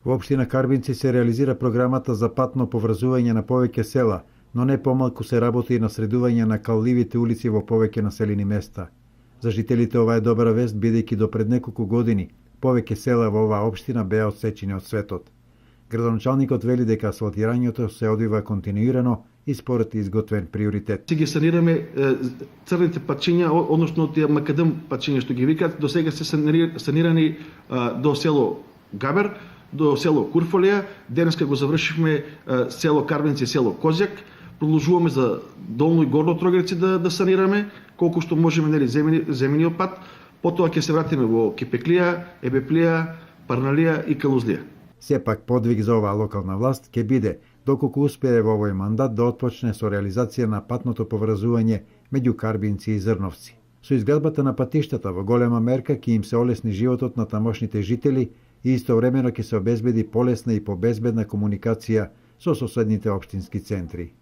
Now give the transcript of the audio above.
Во општина Карбинци се реализира програмата за патно поврзување на повеќе села, но не помалку се работи и на средување на калливите улици во повеќе населени места. За жителите ова е добра вест, бидејќи до пред неколку години повеќе села во оваа општина беа отсечени од светот. Градоначалникот вели дека асфалтирањето се одвива континуирано и според изготвен приоритет. Си ги санираме црните патчиња, односно тие макадам патчиња што ги викаат, до сега се санирани до село Габер, до село Курфолија, денеска го завршивме село Карбинци и село Козјак, продолжуваме за долно и горно Трогерци да санираме, колку што можеме земениот пат, потоа ќе се вратиме во Кипеклија, Ебеплија, Парналија и Калузлија. Сепак подвиг за оваа локална власт ќе биде, доколку успее во овој мандат да отпочне со реализација на патното поврзување меѓу Карбинци и Зрновци. Со изградбата на патиштата во голема мерка ќе им се олесни животот на тамошните жители и истовремено ќе се обезбеди полесна и побезбедна комуникација со соседните општински центри.